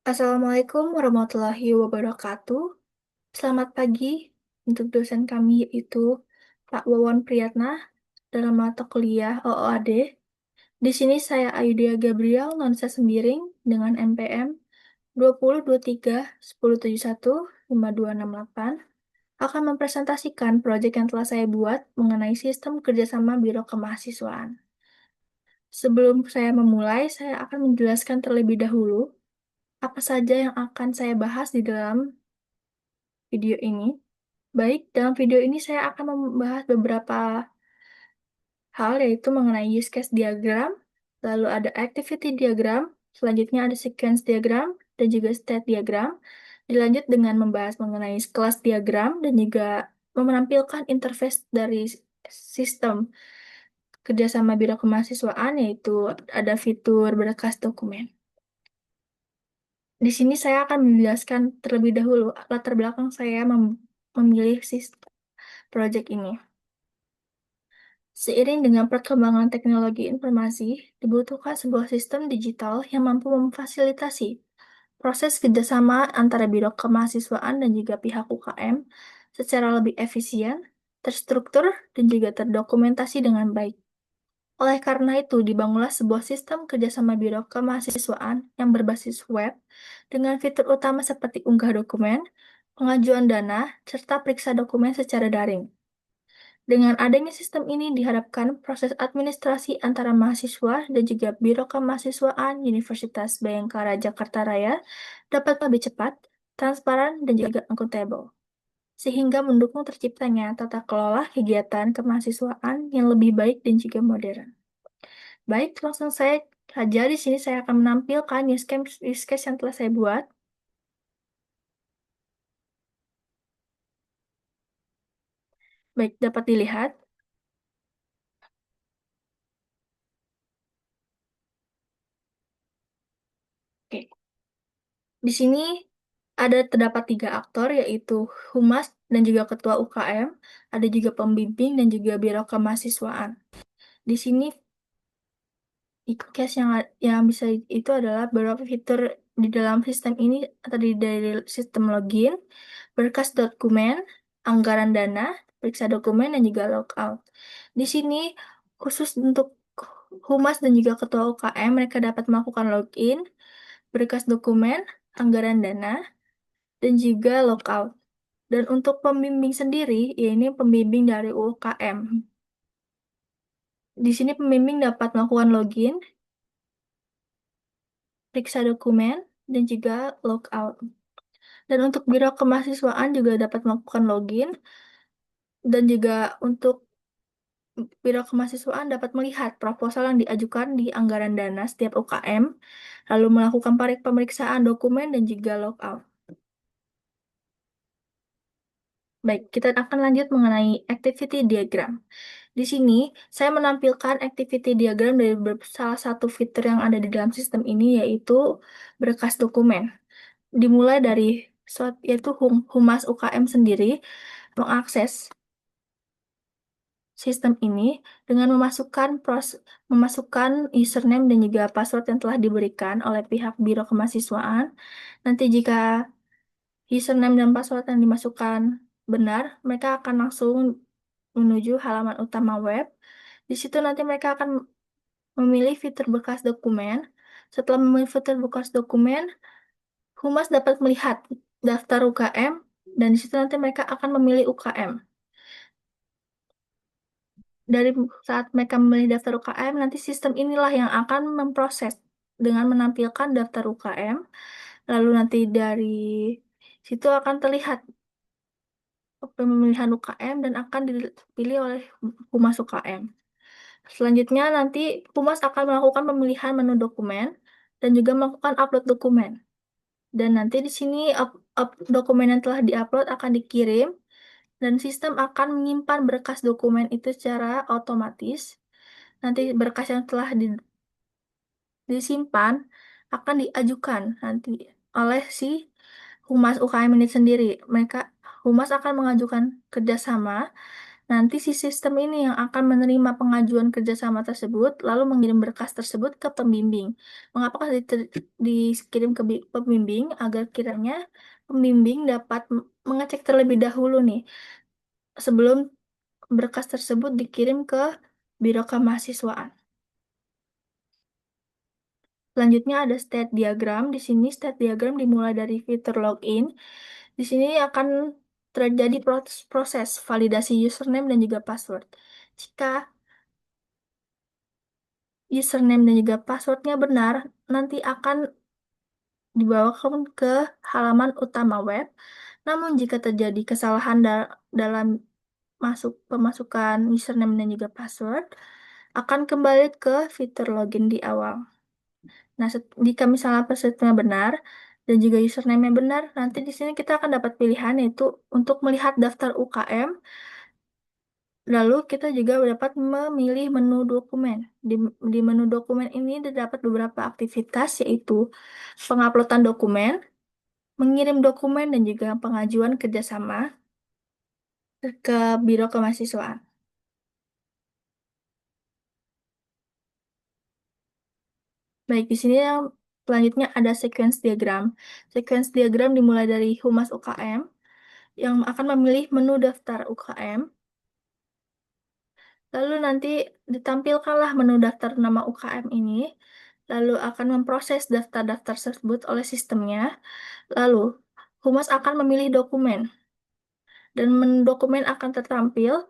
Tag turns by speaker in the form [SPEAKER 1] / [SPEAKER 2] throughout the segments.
[SPEAKER 1] Assalamualaikum warahmatullahi wabarakatuh. Selamat pagi untuk dosen kami yaitu Pak Wawan Priyatna dalam mata kuliah OOAD. Di sini saya Ayudhya Gabriel Nonsa Sembiring dengan NPM 2023 1071 5268 akan mempresentasikan proyek yang telah saya buat mengenai sistem kerjasama Biro Kemahasiswaan. Sebelum saya memulai, saya akan menjelaskan terlebih dahulu apa saja yang akan saya bahas di dalam video ini. Baik, dalam video ini saya akan membahas beberapa hal yaitu mengenai use case diagram, lalu ada activity diagram, selanjutnya ada sequence diagram, dan juga state diagram. Dilanjut dengan membahas mengenai kelas diagram dan juga menampilkan interface dari sistem kerjasama biro kemahasiswaan yaitu ada fitur berkas dokumen. Di sini saya akan menjelaskan terlebih dahulu latar belakang saya memilih sistem project ini. Seiring dengan perkembangan teknologi informasi, dibutuhkan sebuah sistem digital yang mampu memfasilitasi proses kerjasama antara biro kemahasiswaan dan juga pihak UKM secara lebih efisien, terstruktur, dan juga terdokumentasi dengan baik. Oleh karena itu, dibangunlah sebuah sistem kerjasama biro kemahasiswaan yang berbasis web dengan fitur utama seperti unggah dokumen, pengajuan dana, serta periksa dokumen secara daring. Dengan adanya sistem ini diharapkan proses administrasi antara mahasiswa dan juga biro kemahasiswaan Universitas Bhayangkara Jakarta Raya dapat lebih cepat, transparan, dan juga akuntabel, sehingga mendukung terciptanya tata kelola kegiatan kemahasiswaan yang lebih baik dan juga modern. Baik, langsung saya saja di sini saya akan menampilkan use case yang telah saya buat. Baik, dapat dilihat. Oke. Di sini terdapat tiga aktor, yaitu Humas dan juga Ketua UKM, ada juga pembimbing dan juga Biro Kemahasiswaan. Di sini case yang bisa itu adalah beberapa fitur di dalam sistem ini terdiri dari sistem login, berkas dokumen, anggaran dana, periksa dokumen, dan juga logout. Di sini khusus untuk Humas dan juga Ketua UKM, mereka dapat melakukan login, berkas dokumen, anggaran dana, dan juga logout. Dan untuk pembimbing sendiri, ya ini pembimbing dari UKM. Di sini pembimbing dapat melakukan login, periksa dokumen, dan juga logout. Dan untuk biro kemahasiswaan juga dapat melakukan login, dan juga untuk biro kemahasiswaan dapat melihat proposal yang diajukan di anggaran dana setiap UKM, lalu melakukan pemeriksaan dokumen dan juga logout. Baik, kita akan lanjut mengenai activity diagram. Di sini, saya menampilkan activity diagram dari salah satu fitur yang ada di dalam sistem ini, yaitu berkas dokumen. Dimulai dari yaitu Humas UKM sendiri mengakses sistem ini dengan memasukkan username dan juga password yang telah diberikan oleh pihak Biro Kemahasiswaan. Nanti jika username dan password yang dimasukkan benar, mereka akan langsung menuju halaman utama web. Di situ nanti mereka akan memilih fitur bekas dokumen. Setelah memilih fitur bekas dokumen, Humas dapat melihat daftar UKM dan di situ nanti mereka akan memilih UKM. Dari saat mereka memilih daftar UKM, nanti sistem inilah yang akan memproses dengan menampilkan daftar UKM. Lalu nanti dari situ akan terlihat pemilihan UKM dan akan dipilih oleh Humas UKM. Selanjutnya nanti Humas akan melakukan pemilihan menu dokumen dan juga melakukan upload dokumen. Dan nanti di sini dokumen yang telah diupload akan dikirim dan sistem akan menyimpan berkas dokumen itu secara otomatis. Nanti berkas yang telah disimpan akan diajukan nanti oleh si Humas UKM ini sendiri. Humas akan mengajukan kerjasama Nanti si sistem ini yang akan menerima pengajuan kerjasama tersebut, lalu mengirim berkas tersebut ke pembimbing. Mengapa dikirim ke pembimbing? Agar kiranya pembimbing dapat mengecek terlebih dahulu nih, sebelum berkas tersebut dikirim ke Biro Kemahasiswaan. Selanjutnya ada state diagram. Di sini state diagram dimulai dari fitur login. Di sini akan terjadi proses validasi username dan juga password. Jika username dan juga passwordnya benar, nanti akan dibawakan ke halaman utama web. Namun jika terjadi kesalahan dalam pemasukan username dan juga password, akan kembali ke fitur login di awal. Nah, jika misalnya passwordnya benar dan juga username-nya benar, nanti di sini kita akan dapat pilihan yaitu untuk melihat daftar UKM. Lalu kita juga dapat memilih menu dokumen. Di menu dokumen ini terdapat beberapa aktivitas yaitu penguploadan dokumen, mengirim dokumen, dan juga pengajuan kerjasama ke Biro Kemahasiswaan. Baik, di sini yang selanjutnya ada sequence diagram. Sequence diagram dimulai dari Humas UKM yang akan memilih menu daftar UKM. Lalu nanti ditampilkanlah menu daftar nama UKM ini, lalu akan memproses daftar-daftar tersebut oleh sistemnya. Lalu, Humas akan memilih dokumen, dan menu dokumen akan tertampil.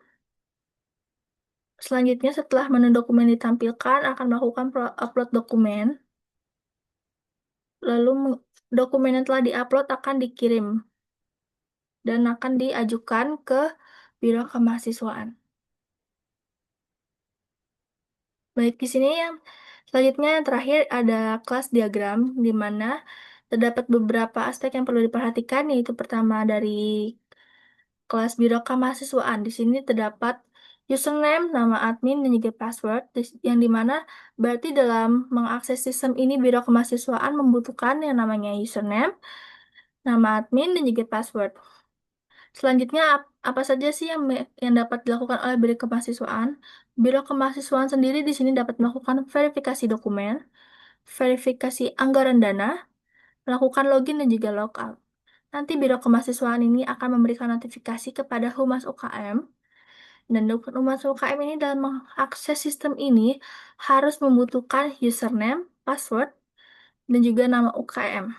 [SPEAKER 1] Selanjutnya, setelah menu dokumen ditampilkan, akan melakukan upload dokumen. Lalu, dokumen yang telah diupload akan dikirim dan akan diajukan ke Biro Kemahasiswaan. Baik, di sini yang selanjutnya yang terakhir ada kelas diagram, di mana terdapat beberapa aspek yang perlu diperhatikan, yaitu pertama dari kelas Biro Kemahasiswaan. Di sini terdapat username, nama admin, dan juga password, yang dimana berarti dalam mengakses sistem ini Biro Kemahasiswaan membutuhkan yang namanya username, nama admin, dan juga password. Selanjutnya, apa saja sih yang dapat dilakukan oleh Biro Kemahasiswaan? Biro Kemahasiswaan sendiri di sini dapat melakukan verifikasi dokumen, verifikasi anggaran dana, melakukan login dan juga logout. Nanti Biro Kemahasiswaan ini akan memberikan notifikasi kepada Humas UKM, dan Humas UKM ini dalam mengakses sistem ini harus membutuhkan username, password, dan juga nama UKM.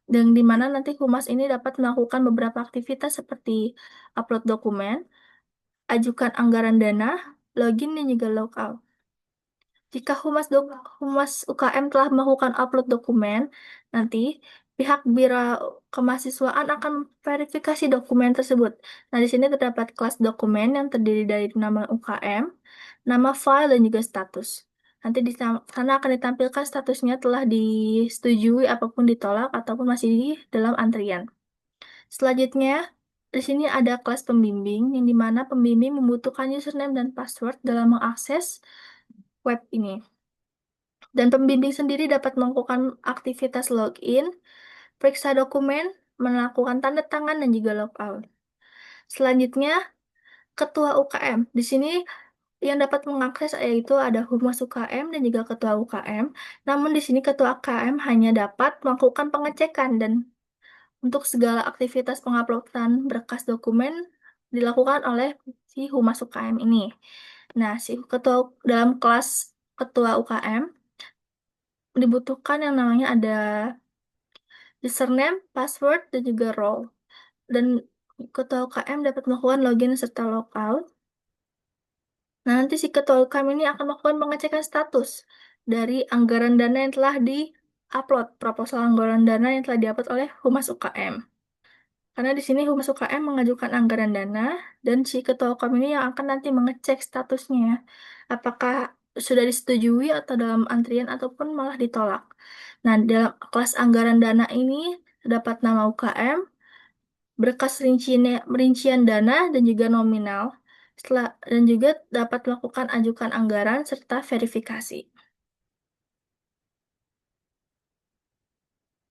[SPEAKER 1] Dan di mana nanti Humas ini dapat melakukan beberapa aktivitas seperti upload dokumen, ajukan anggaran dana, login, dan juga logout. Jika Humas UKM telah melakukan upload dokumen, nanti pihak Biro Kemahasiswaan akan verifikasi dokumen tersebut. Nah, di sini terdapat kelas dokumen yang terdiri dari nama UKM, nama file, dan juga status. Nanti di sana akan ditampilkan statusnya telah disetujui apapun ditolak ataupun masih di dalam antrian. Selanjutnya, di sini ada kelas pembimbing, yang dimana pembimbing membutuhkan username dan password dalam mengakses web ini. Dan pembimbing sendiri dapat melakukan aktivitas login, periksa dokumen, melakukan tanda tangan, dan juga logout. Selanjutnya, Ketua UKM. Di sini yang dapat mengakses yaitu ada Humas UKM dan juga Ketua UKM. Namun di sini Ketua UKM hanya dapat melakukan pengecekan, dan untuk segala aktivitas penguploadan berkas dokumen dilakukan oleh si Humas UKM ini. Nah, si ketua dalam kelas Ketua UKM dibutuhkan yang namanya ada username, password, dan juga role. Dan ketua UKM dapat melakukan login serta logout. Nah, nanti si ketua UKM ini akan melakukan pengecekan status dari anggaran dana yang telah di-upload, proposal anggaran dana yang telah diupload oleh Humas UKM. Karena di sini Humas UKM mengajukan anggaran dana, dan si ketua UKM ini yang akan nanti mengecek statusnya, apakah sudah disetujui atau dalam antrian ataupun malah ditolak. Nah, dalam kelas anggaran dana ini terdapat nama UKM, berkas rincian dana, dan juga nominal. Dan juga dapat melakukan ajukan anggaran serta verifikasi.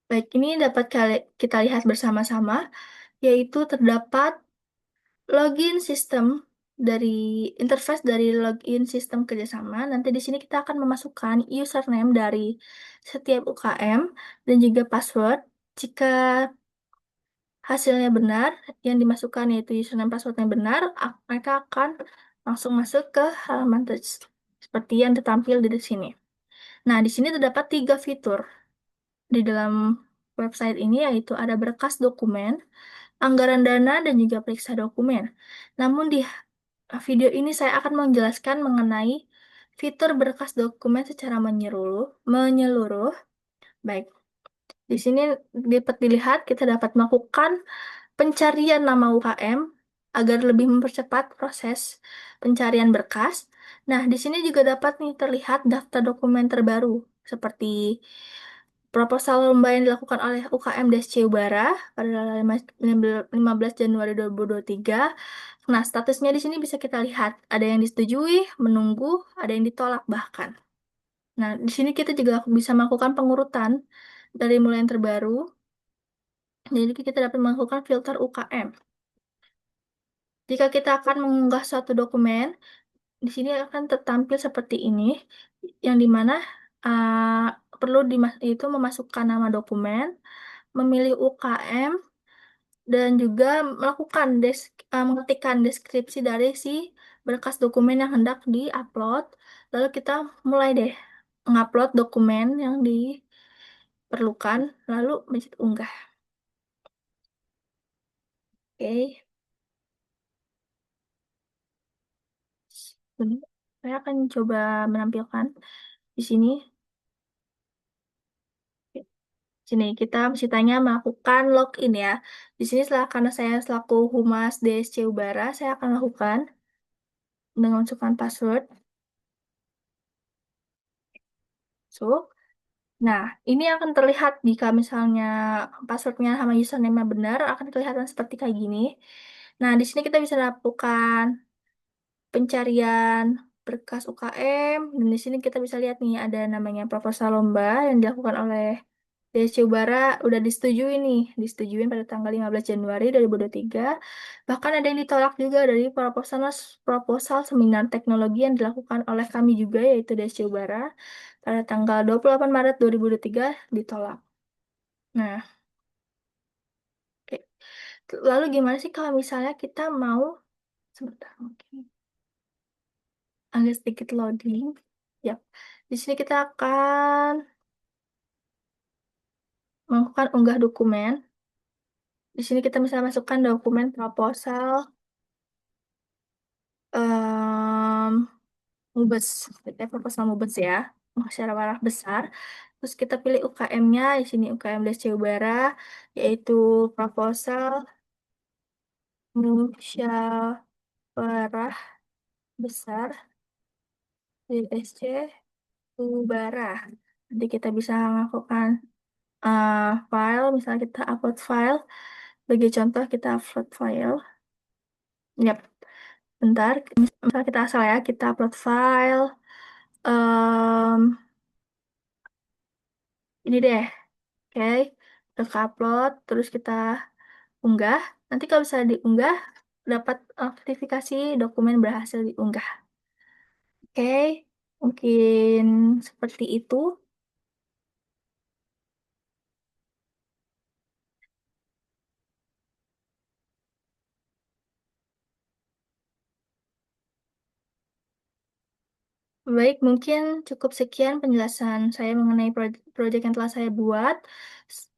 [SPEAKER 1] Baik, ini dapat kita lihat bersama-sama, yaitu terdapat login sistem. dari interface dari login sistem kerjasama. Nanti di sini kita akan memasukkan username dari setiap UKM dan juga password. Jika hasilnya benar, yang dimasukkan yaitu username passwordnya benar, mereka akan langsung masuk ke halaman seperti yang tertampil di sini. Nah, di sini terdapat tiga fitur di dalam website ini, yaitu ada berkas dokumen, anggaran dana, dan juga periksa dokumen. Namun di video ini saya akan menjelaskan mengenai fitur berkas dokumen secara menyeluruh. Menyeluruh. Baik, di sini dapat dilihat kita dapat melakukan pencarian nama UKM agar lebih mempercepat proses pencarian berkas. Nah, di sini juga dapat nih terlihat daftar dokumen terbaru seperti proposal lomba yang dilakukan oleh UKM Desce Ubara pada 15 Januari 2023. Nah, statusnya di sini bisa kita lihat, ada yang disetujui, menunggu, ada yang ditolak bahkan. Nah, di sini kita juga bisa melakukan pengurutan dari mulai yang terbaru. Jadi kita dapat melakukan filter UKM. Jika kita akan mengunggah suatu dokumen, di sini akan tertampil seperti ini, yang dimana perlu itu memasukkan nama dokumen, memilih UKM, dan juga melakukan mengetikkan deskripsi dari si berkas dokumen yang hendak diupload. Lalu kita mulai deh mengupload dokumen yang diperlukan, lalu mencet unggah. Oke, saya akan coba menampilkan di sini. Sini kita mesti tanya melakukan login ya. Di sini setelah karena saya selaku Humas DSC Ubara, saya akan lakukan dengan masukkan password. So, nah, ini akan terlihat jika misalnya passwordnya sama username-nya benar, akan kelihatan seperti kayak gini. Nah, di sini kita bisa lakukan pencarian berkas UKM, dan di sini kita bisa lihat nih ada namanya proposal lomba yang dilakukan oleh DSC Ubara udah disetujui nih, disetujuin pada tanggal 15 Januari 2023. Bahkan ada yang ditolak juga dari proposal proposal seminar teknologi yang dilakukan oleh kami juga yaitu DSC Ubara pada tanggal 28 Maret 2023 ditolak. Nah, oke. Lalu gimana sih kalau misalnya kita mau sebentar mungkin agak sedikit loading. Yap. Di sini kita akan melakukan unggah dokumen. Di sini kita bisa masukkan dokumen proposal em Mubes, PT proposal Mubes ya, musyawarah besar. Terus kita pilih UKM-nya, di sini UKM Desce Ubara, yaitu proposal musyawarah besar di Desce Ubara. Nanti kita bisa melakukan file, misalnya kita upload file. Bagi contoh kita upload file. Yap, bentar. Misalnya kita asal ya, kita upload file. Em, ini deh, oke. Udah upload, terus kita unggah. Nanti kalau bisa diunggah, dapat notifikasi dokumen berhasil diunggah. Oke, mungkin seperti itu. Baik, mungkin cukup sekian penjelasan saya mengenai proyek yang telah saya buat. S-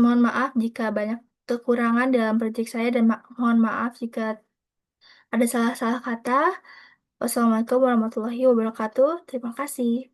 [SPEAKER 1] Mohon maaf jika banyak kekurangan dalam proyek saya dan mohon maaf jika ada salah-salah kata. Wassalamualaikum warahmatullahi wabarakatuh. Terima kasih.